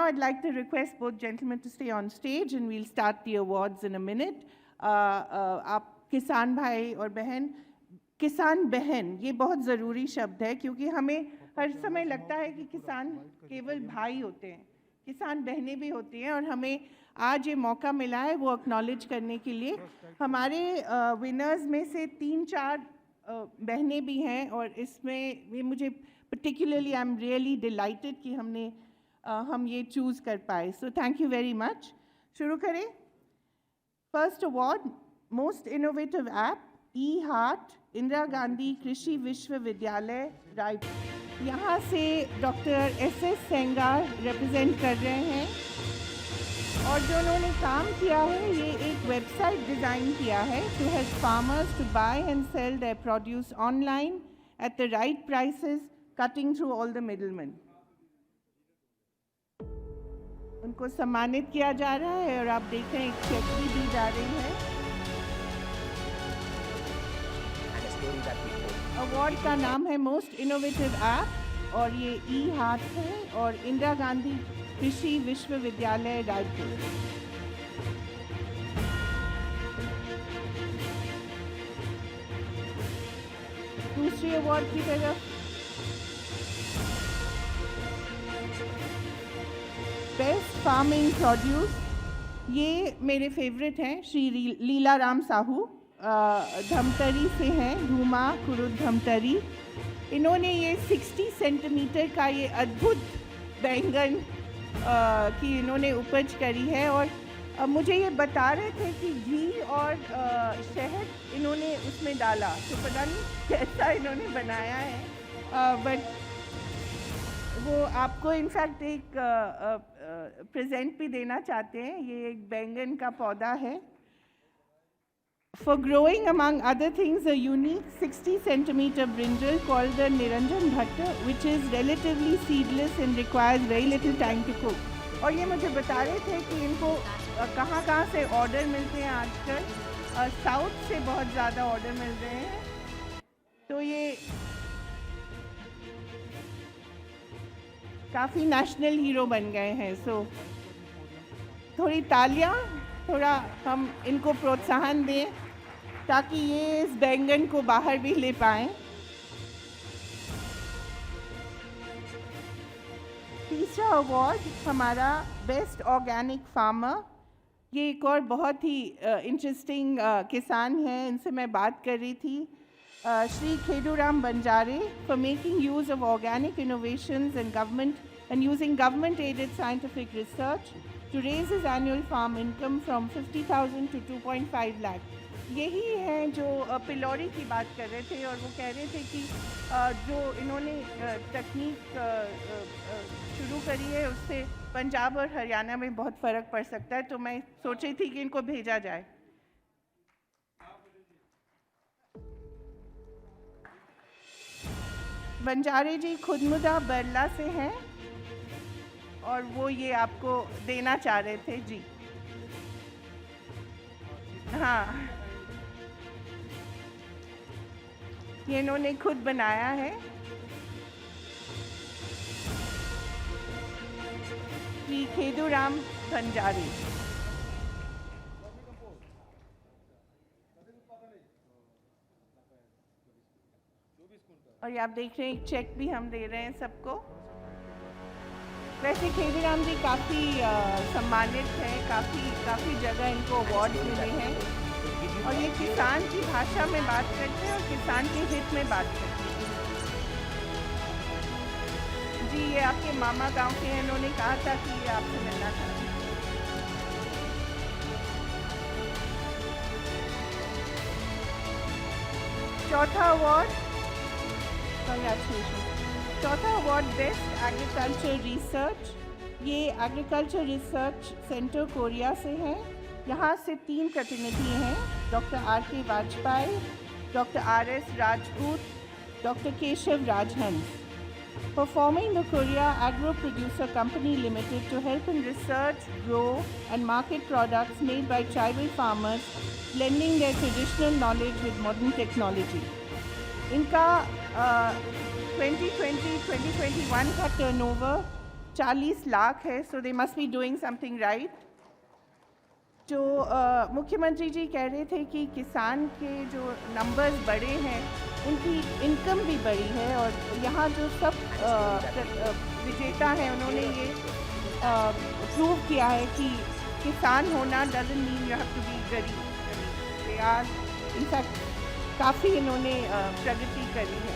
now I'd like to request both gentlemen to stay on stage and we'll start the awards in a minute. आप किसान भाई और बहन, किसान बहन ये बहुत ज़रूरी शब्द है क्योंकि हमें हर समय लगता है कि किसान केवल भाई होते हैं, किसान बहनें भी होती हैं और हमें आज ये मौका मिला है वो एक्नॉलेज करने के लिए। हमारे विनर्स में से 3-4 बहनें भी हैं और इसमें ये मुझे particularly I'm really delighted कि हम ये चूज़ कर पाए। So thank you very much. शुरू करें। First award, Most Innovative App, eHeart, Indira Gandhi कृषि विश्वविद्यालय रायपुर। यहाँ से डॉक्टर SS सेंगार रिप्रेजेंट कर रहे हैं और जो उन्होंने काम किया है ये एक वेबसाइट डिज़ाइन किया है to help farmers to buy and sell their produce online at the right prices, cutting through all the middlemen. उनको सम्मानित किया जा रहा है और आप देख रहे हैं एक चेक भी दी जा रही है। अवार्ड का नाम है मोस्ट इनोवेटिव ऐप और ये eHeart है और इंदिरा गांधी कृषि विश्वविद्यालय रायपुर। दूसरी अवार्ड की तरफ बेस्ट फार्मिंग प्रोड्यूस, ये मेरे फेवरेट हैं श्री लीलाराम साहू, धमतरी से हैं, धूमा कुरुद धमतरी। इन्होंने ये 60 सेंटीमीटर का ये अद्भुत बैंगन की इन्होंने उपज करी है और मुझे ये बता रहे थे कि घी और शहद इन्होंने उसमें डाला, तो पता नहीं कैसा इन्होंने बनाया है, बट वो आपको इनफैक्ट एक प्रेजेंट भी देना चाहते हैं। ये एक बैंगन का पौधा है। For growing among other things a unique 60 centimeter brinjal called the Niranjan Bhatta, which is relatively seedless and requires very little time to cook. और ये मुझे बता रहे थे कि इनको कहाँ से ऑर्डर मिलते हैं आजकल, साउथ से बहुत ज़्यादा ऑर्डर मिल रहे हैं, तो ये काफ़ी नेशनल हीरो बन गए हैं। सो थोड़ी तालियां, थोड़ा हम इनको प्रोत्साहन दें ताकि ये इस बैंगन को बाहर भी ले पाएं। तीसरा अवार्ड हमारा बेस्ट ऑर्गेनिक फार्मर, ये एक और बहुत ही इंटरेस्टिंग किसान हैं, इनसे मैं बात कर रही थी, श्री खेडूराम बंजारे, for making use of organic innovations and using government-aided scientific research to raise his annual farm income from 50,000 to 2.5 lakh. यही हैं जो पिलौरी की बात कर रहे थे और वो कह रहे थे कि जो इन्होंने तकनीक शुरू करी है उससे पंजाब और हरियाणा में बहुत फ़र्क पड़ सकता है, तो मैं सोच रही थी कि इनको भेजा जाए। बंजारे जी खुदमुदा बरला से हैं और वो ये आपको देना चाह रहे थे जी। हाँ, ये इन्होंने खुद बनाया है। श्री खेदूराम बंजारे। और ये आप देख रहे हैं एक चेक भी हम दे रहे हैं सबको। वैसे खेदूराम जी काफ़ी सम्मानित हैं, काफ़ी जगह इनको अवार्ड मिले हैं और ये किसान की भाषा में बात करते हैं और किसान के हित में बात करते हैं। जी ये आपके मामा गांव के हैं, इन्होंने कहा था कि ये आपसे मिलना चाहते हैं। चौथा अवार्ड, चौथा अवार्ड बेस्ट एग्रीकल्चर रिसर्च, ये एग्रीकल्चर रिसर्च सेंटर कोरिया से है। यहाँ से 3 प्रतिनिधि हैं, doctor RK Vajpayee, doctor RS Rajput, doctor Keshav Rajhans, performing the Korea Agro Producer Company Limited to help in research, grow and market products made by tribal farmers, blending their traditional knowledge with modern technology. इनका 2020-2021 का turnover 40 lakh है, so they must be doing something right. जो मुख्यमंत्री जी कह रहे थे कि किसान के जो नंबर्स बड़े हैं उनकी इनकम भी बड़ी है, और यहाँ जो सब विजेता हैं उन्होंने ये प्रूव किया है कि किसान होना doesn't mean you have to be गरीब। दे आर इनफैक्ट काफ़ी इन्होंने प्रगति करी है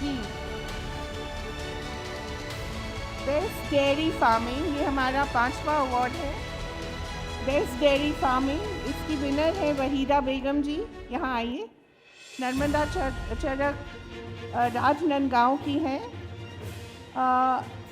जी। बेस्ट डेयरी फार्मिंग, ये हमारा 5वां अवार्ड है। बेस्ट डेयरी फार्मिंग, इसकी विनर है वहीदा बेगम जी, यहाँ आइए। नर्मदा चरक राजनांदगांव की हैं।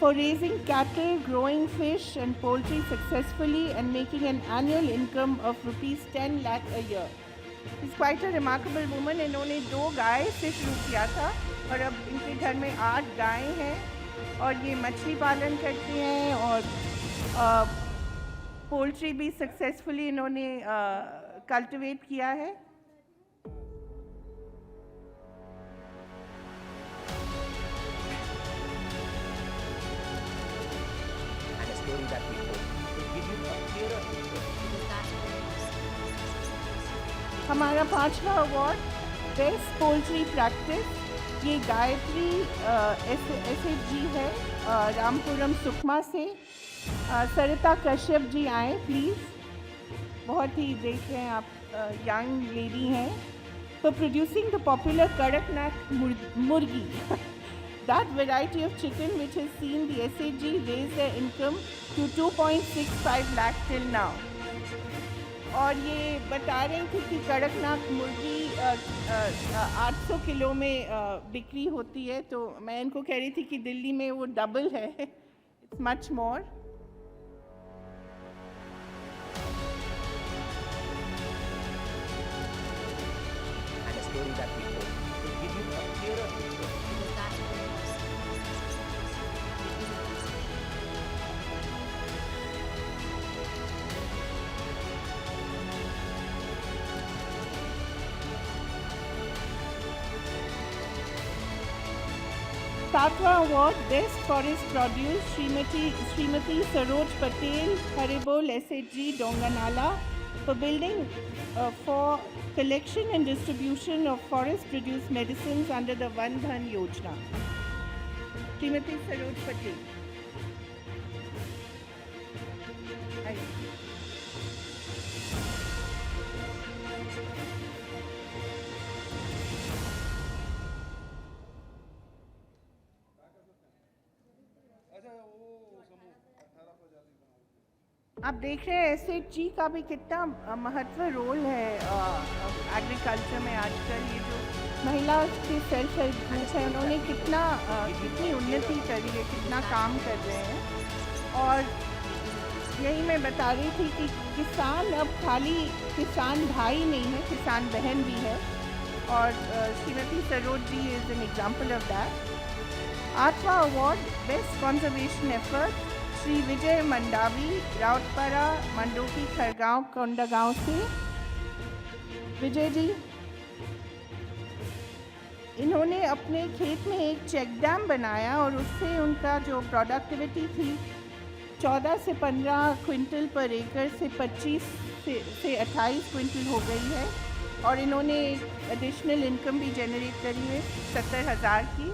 For raising cattle, growing fish and poultry successfully and making an annual income of ₹10 lakh a year. It's quite a remarkable woman. इन्होंने 2 गाय से शुरू किया था और अब इनके घर में 8 गायें हैं, और ये मछली पालन करती हैं और पोल्ट्री भी सक्सेसफुली इन्होंने कल्टिवेट किया है। हमारा 5वां अवार्ड बेस्ट पोल्ट्री प्रैक्टिस, ये गायत्री SHG है रामपुरम सुकमा से। सरिता कश्यप जी आए प्लीज़, बहुत ही देख रहे हैं आप, यंग लेडी हैं। For producing the popular Kadaknath मुर्गी that variety of chicken which has seen the SHG raise their income to 2.65 lakh till now। और ये बता रही थी कि कड़कनाथ मुर्गी 800 किलो में बिक्री होती है, तो मैं इनको कह रही थी कि दिल्ली में वो डबल है, इट्स मच मोर। सातवां award best forest produce Shrimati Saroj Patel, Haribol SHG Dongarnala, for building for collection and distribution of forest produced medicines under the Van Dhan Yojana। Shrimati Saroj Patel. आप देख रहे हैं SHG का भी कितना महत्व रोल है एग्रीकल्चर में आजकल। ये जो महिला के सेल्फ हेल्प ग्रुप है उन्होंने कितनी उन्नति करी है, कितना काम कर रहे हैं। और यही मैं बता रही थी कि किसान अब खाली किसान भाई नहीं है, किसान बहन भी है, और Shrimati Saroj ji is an example of that. 8वां award best conservation effort Shri Vijay Mandavi, Rautpara, Mandoki, Khargaon, Kondagaon से। विजय जी, इन्होंने अपने खेत में एक चेक डैम बनाया और उससे उनका जो प्रोडक्टिविटी थी 14 से 15 क्विंटल पर एकड़ से 25 से 28 क्विंटल हो गई है, और इन्होंने एडिशनल इनकम भी जनरेट करी है 70,000 की।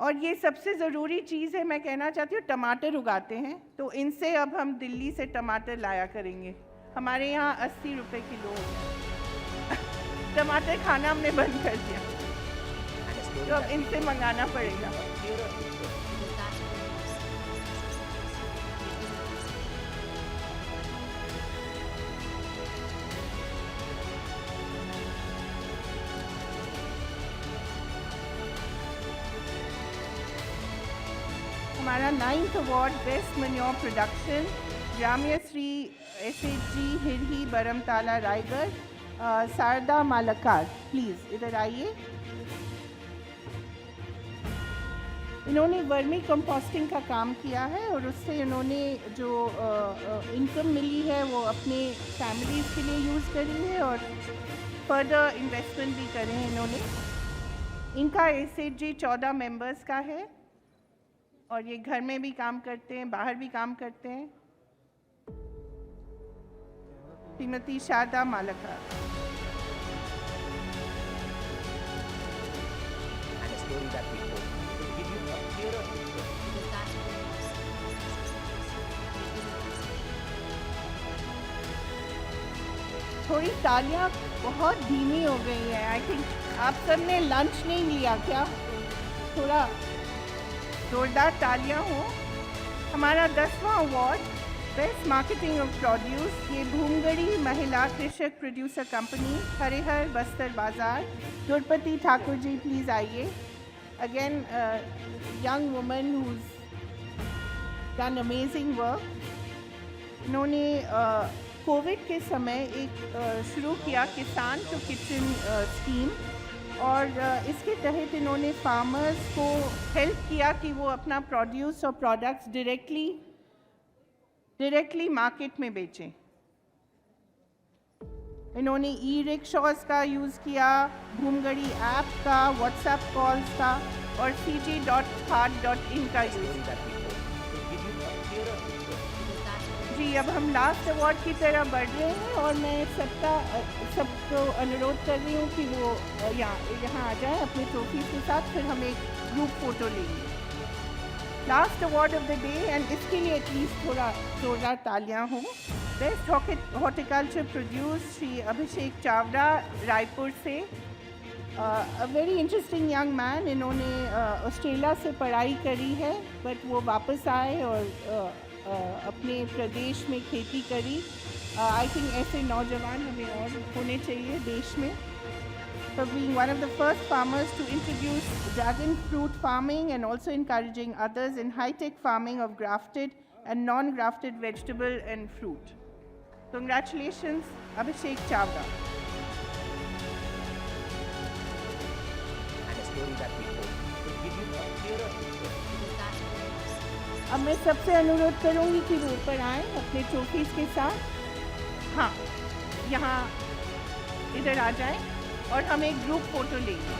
और ये सबसे ज़रूरी चीज़ है, मैं कहना चाहती हूँ, टमाटर उगाते हैं, तो इनसे अब हम दिल्ली से टमाटर लाया करेंगे। हमारे यहाँ 80 रुपये किलो हो गया टमाटर खाना हमने बंद कर दिया, तो अब इनसे मंगाना पड़ेगा। हमारा 9th award best manure production ग्राम्य श्री SHG हिरही बरमताला रायगढ़, शारदा मालाकार प्लीज़ इधर आइए। इन्होंने वर्मी कंपोस्टिंग का काम किया है और उससे इन्होंने जो इनकम मिली है वो अपने फैमिलीज़ के लिए यूज़ करी है और फर्दर इन्वेस्टमेंट भी करे हैं इन्होंने। इनका एसएचजी 14 मेंबर्स का है और ये घर में भी काम करते हैं, बाहर भी काम करते हैं। श्रीमती शारदा मालका। And a story that we hope will give you a clearer picture. थोड़ी तालियां बहुत धीमी हो गई हैं। आई थिंक आप सब ने लंच नहीं लिया क्या? थोड़ा जोरदार तालियां हो। हमारा 10वां award best marketing of produce, ये भूमगढ़ी महिला कृषक producer company, Harihar Bastar Bazaar. Draupadi Thakur ji please आइए। Again young woman who's done amazing work. इन्होंने कोविड के समय एक शुरू किया किसान टू किचन स्कीम, और इसके तहत इन्होंने फार्मर्स को हेल्प किया कि वो अपना प्रोड्यूस और प्रोडक्ट्स डायरेक्टली मार्केट में बेचें। इन्होंने ई रिक्शास का यूज़ किया, भूमगढ़ी ऐप का, व्हाट्सएप कॉल्स का और cg.hart.in का यूज़ किया। जी, अब हम लास्ट अवार्ड की तरफ बढ़ रहे हैं और मैं सबको अनुरोध कर रही हूँ कि वो यहाँ आ जाएं अपने ट्रॉफीज के साथ, फिर हम एक ग्रुप फ़ोटो लेंगे। Last award of the day, and इसके लिए एटलीस्ट थोड़ा जोरदार तालियां हों। Best horticulture produce Shri Abhishek Chavda Raipur से। A very interesting young man. इन्होंने ऑस्ट्रेलिया से पढ़ाई करी है, बट वो वापस आए और अपने प्रदेश में खेती करी। आई थिंक ऐसे नौजवान हमें और होने चाहिए देश में। So being one of the first farmers to introduce dragon fruit farming and also encouraging others in high-tech farming of grafted and non-grafted vegetable and fruit. Congratulations, Abhishek Chavda. And a story that we hope will give you a clearer picture. अब मैं सबसे अनुरोध करूंगी कि वो ऊपर आएँ अपने ट्रॉफीज के साथ। हाँ, यहाँ इधर आ जाएं और हम एक ग्रुप फोटो लेंगे।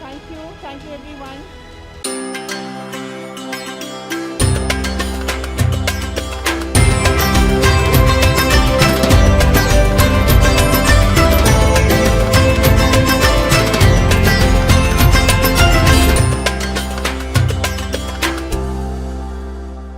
Thank you everyone.